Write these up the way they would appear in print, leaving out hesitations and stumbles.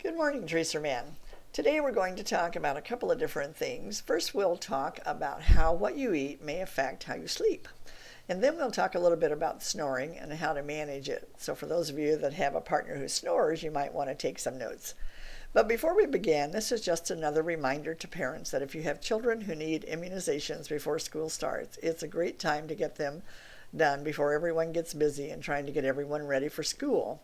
Good morning, Tracer Man. Today we're going to talk about a couple of different things. First, we'll talk about how what you eat may affect how you sleep. And then we'll talk a little bit about snoring and how to manage it. So for those of you that have a partner who snores, you might want to take some notes. But before we begin, this is just another reminder to parents that if you have children who need immunizations before school starts, it's a great time to get them done before everyone gets busy and trying to get everyone ready for school.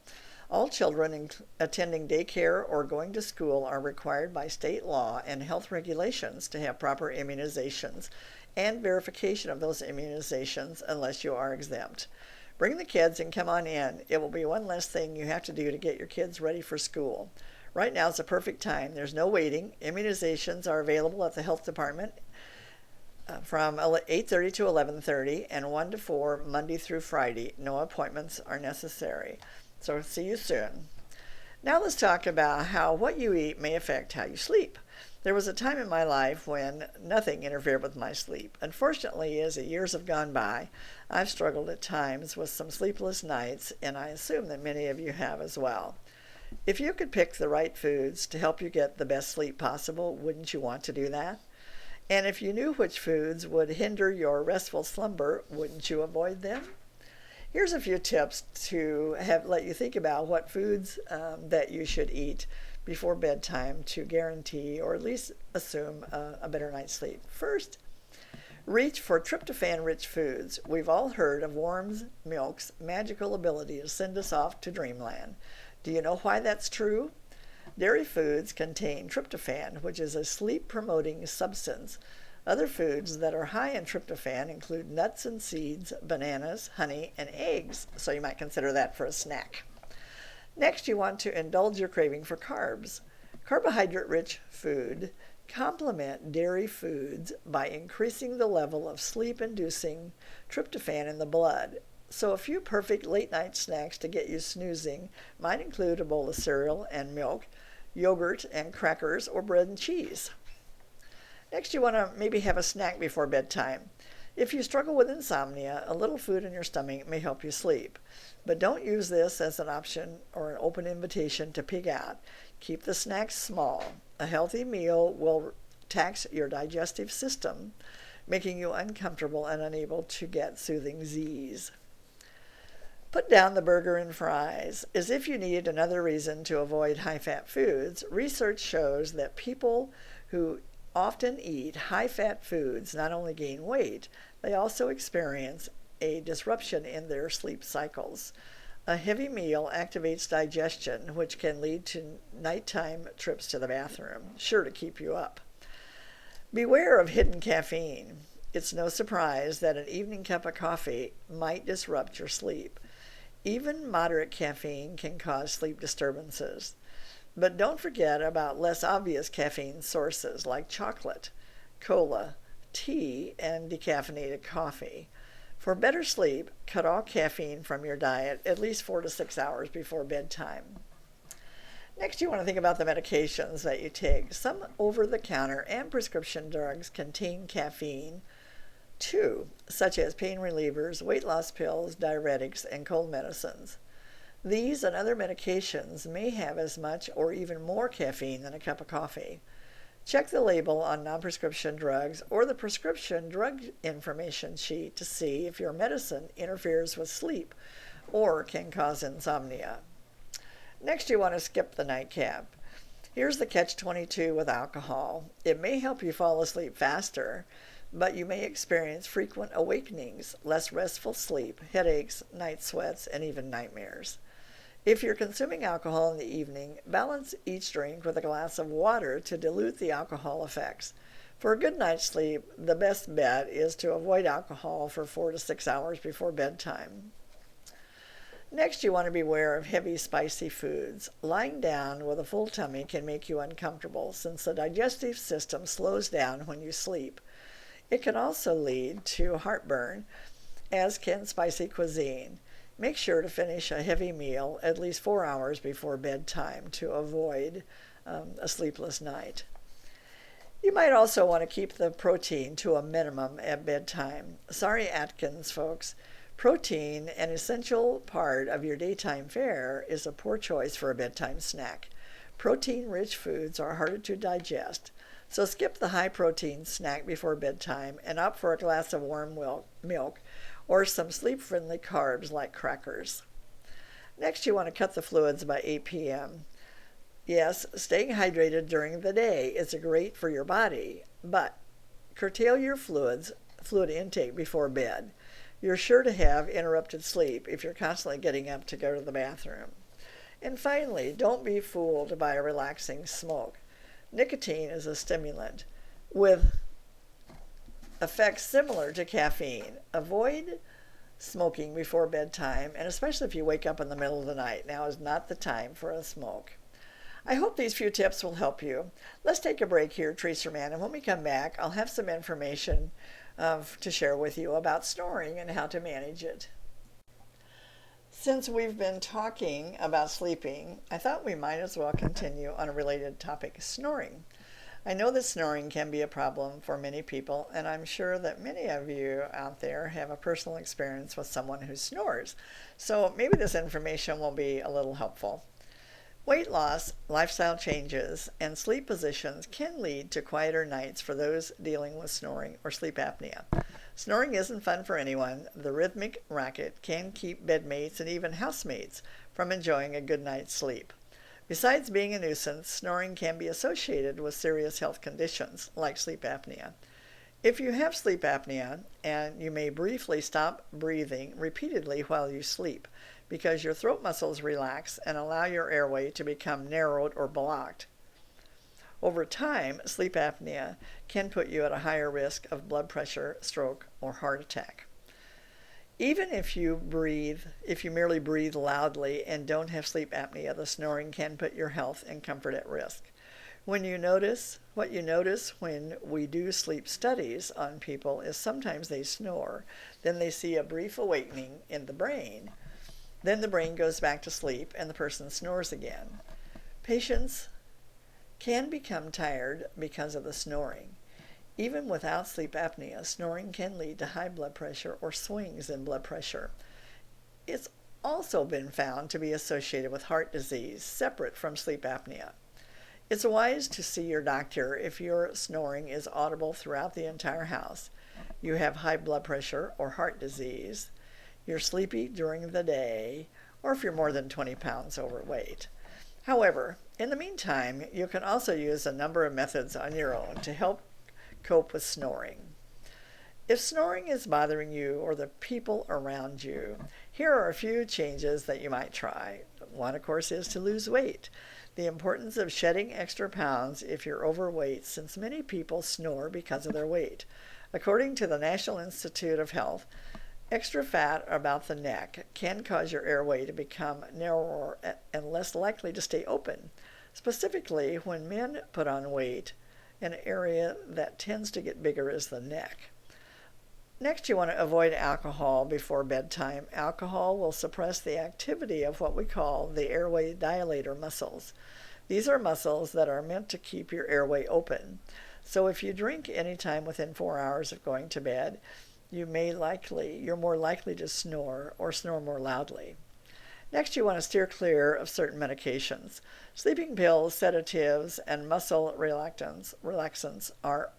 All children attending daycare or going to school are required by state law and health regulations to have proper immunizations and verification of those immunizations unless you are exempt. Bring the kids and come on in. It will be one less thing you have to do to get your kids ready for school. Right now is the perfect time. There's no waiting. Immunizations are available at the health department from 8:30 to 11:30 and 1 to 4 Monday through Friday. No appointments are necessary. So see you soon. Now let's talk about how what you eat may affect how you sleep. There was a time in my life when nothing interfered with my sleep. Unfortunately, as the years have gone by, I've struggled at times with some sleepless nights, and I assume that many of you have as well. If you could pick the right foods to help you get the best sleep possible, wouldn't you want to do that? And if you knew which foods would hinder your restful slumber, wouldn't you avoid them? Here's a few tips to let you think about what foods that you should eat before bedtime to guarantee or at least assume a better night's sleep. First, reach for tryptophan-rich foods. We've all heard of warm milk's magical ability to send us off to dreamland. Do you know why that's true? Dairy foods contain tryptophan, which is a sleep-promoting substance. Other foods that are high in tryptophan include nuts and seeds, bananas, honey, and eggs, so you might consider that for a snack. Next, you want to indulge your craving for carbs. Carbohydrate-rich food complement dairy foods by increasing the level of sleep-inducing tryptophan in the blood. So a few perfect late-night snacks to get you snoozing might include a bowl of cereal and milk, yogurt and crackers, or bread and cheese. Next, you want to maybe have a snack before bedtime. If you struggle with insomnia, a little food in your stomach may help you sleep. But don't use this as an option or an open invitation to pig out. Keep the snacks small. A healthy meal will tax your digestive system, making you uncomfortable and unable to get soothing Z's. Put down the burger and fries. As if you needed another reason to avoid high-fat foods, research shows that people who often eat high-fat foods not only gain weight, they also experience a disruption in their sleep cycles. A heavy meal activates digestion, which can lead to nighttime trips to the bathroom, sure to keep you up. Beware of hidden caffeine. It's no surprise that an evening cup of coffee might disrupt your sleep. Even moderate caffeine can cause sleep disturbances. But don't forget about less obvious caffeine sources like chocolate, cola, tea, and decaffeinated coffee. For better sleep, cut all caffeine from your diet at least 4 to 6 hours before bedtime. Next, you want to think about the medications that you take. Some over-the-counter and prescription drugs contain caffeine too, such as pain relievers, weight loss pills, diuretics, and cold medicines. These and other medications may have as much or even more caffeine than a cup of coffee. Check the label on non-prescription drugs or the prescription drug information sheet to see if your medicine interferes with sleep or can cause insomnia. Next, you want to skip the nightcap. Here's the catch-22 with alcohol. It may help you fall asleep faster, but you may experience frequent awakenings, less restful sleep, headaches, night sweats, and even nightmares. If you're consuming alcohol in the evening, balance each drink with a glass of water to dilute the alcohol effects. For a good night's sleep, the best bet is to avoid alcohol for 4 to 6 hours before bedtime. Next, you want to beware of heavy, spicy foods. Lying down with a full tummy can make you uncomfortable since the digestive system slows down when you sleep. It can also lead to heartburn, as can spicy cuisine. Make sure to finish a heavy meal at least 4 hours before bedtime to avoid a sleepless night. You might also want to keep the protein to a minimum at bedtime. Sorry, Atkins folks. Protein, an essential part of your daytime fare, is a poor choice for a bedtime snack. Protein-rich foods are harder to digest, so skip the high-protein snack before bedtime and opt for a glass of warm milk or some sleep-friendly carbs like crackers. Next, you want to cut the fluids by 8 p.m. Yes, staying hydrated during the day is great for your body, but curtail your fluid intake before bed. You're sure to have interrupted sleep if you're constantly getting up to go to the bathroom. And finally, don't be fooled by a relaxing smoke. Nicotine is a stimulant with effects similar to caffeine. Avoid smoking before bedtime, and especially if you wake up in the middle of the night. Now is not the time for a smoke. I hope these few tips will help you. Let's take a break here, Tracerman, and when we come back, I'll have some information to share with you about snoring and how to manage it. Since we've been talking about sleeping, I thought we might as well continue on a related topic, snoring. I know that snoring can be a problem for many people, and I'm sure that many of you out there have a personal experience with someone who snores. So maybe this information will be a little helpful. Weight loss, lifestyle changes, and sleep positions can lead to quieter nights for those dealing with snoring or sleep apnea. Snoring isn't fun for anyone. The rhythmic racket can keep bedmates and even housemates from enjoying a good night's sleep. Besides being a nuisance, snoring can be associated with serious health conditions like sleep apnea. If you have sleep apnea, and you may briefly stop breathing repeatedly while you sleep because your throat muscles relax and allow your airway to become narrowed or blocked. Over time, sleep apnea can put you at a higher risk of blood pressure, stroke, or heart attack. Even if you merely breathe loudly and don't have sleep apnea, the snoring can put your health and comfort at risk. What you notice when we do sleep studies on people is sometimes they snore, then they see a brief awakening in the brain. Then the brain goes back to sleep and the person snores again. Patients can become tired because of the snoring. Even without sleep apnea, snoring can lead to high blood pressure or swings in blood pressure. It's also been found to be associated with heart disease separate from sleep apnea. It's wise to see your doctor if your snoring is audible throughout the entire house, you have high blood pressure or heart disease, you're sleepy during the day, or if you're more than 20 pounds overweight. However, in the meantime, you can also use a number of methods on your own to help cope with snoring. If snoring is bothering you or the people around you, here are a few changes that you might try. One, of course, is to lose weight. The importance of shedding extra pounds if you're overweight, since many people snore because of their weight. According to the National Institute of Health, extra fat about the neck can cause your airway to become narrower and less likely to stay open. Specifically, when men put on weight, an area that tends to get bigger is the neck. Next, you want to avoid alcohol before bedtime. Alcohol will suppress the activity of what we call the airway dilator muscles. These are muscles that are meant to keep your airway open. So if you drink anytime within 4 hours of going to bed, you're more likely to snore or snore more loudly. Next, you want to steer clear of certain medications. Sleeping pills, sedatives, and muscle relaxants are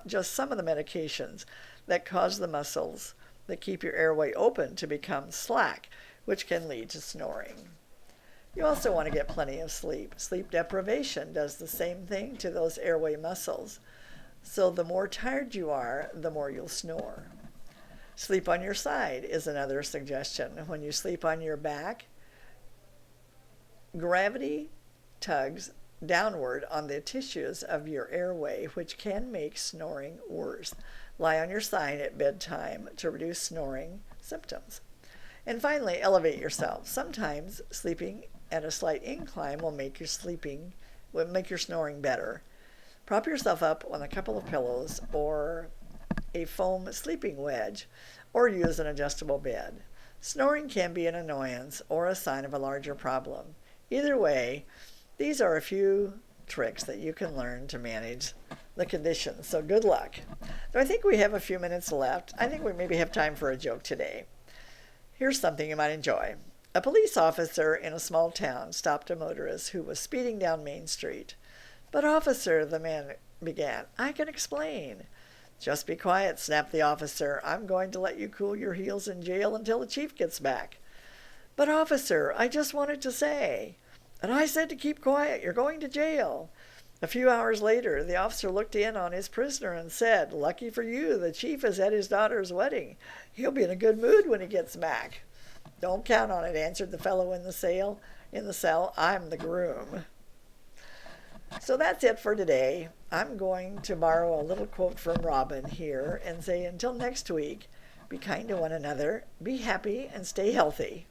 just some of the medications that cause the muscles that keep your airway open to become slack, which can lead to snoring. You also want to get plenty of sleep. Sleep deprivation does the same thing to those airway muscles. So the more tired you are, the more you'll snore. Sleep on your side is another suggestion. When you sleep on your back, gravity tugs downward on the tissues of your airway, which can make snoring worse. Lie on your side at bedtime to reduce snoring symptoms. And finally, elevate yourself. Sometimes sleeping at a slight incline will make your snoring better. Prop yourself up on a couple of pillows or a foam sleeping wedge, or use an adjustable bed. Snoring can be an annoyance or a sign of a larger problem. Either way, these are a few tricks that you can learn to manage the condition. So good luck. So I think we have a few minutes left. I think we maybe have time for a joke today. Here's something you might enjoy. A police officer in a small town stopped a motorist who was speeding down Main Street. "But, officer," the man began, "I can explain." "Just be quiet," snapped the officer. "I'm going to let you cool your heels in jail until the chief gets back." "But, officer, I just wanted to say—" "And I said to keep quiet. You're going to jail." A few hours later, the officer looked in on his prisoner and said, "Lucky for you, the chief is at his daughter's wedding. He'll be in a good mood when he gets back." "Don't count on it," answered the fellow in the cell. "I'm the groom." So that's it for today. I'm going to borrow a little quote from Robin here and say until next week, be kind to one another, be happy, and stay healthy.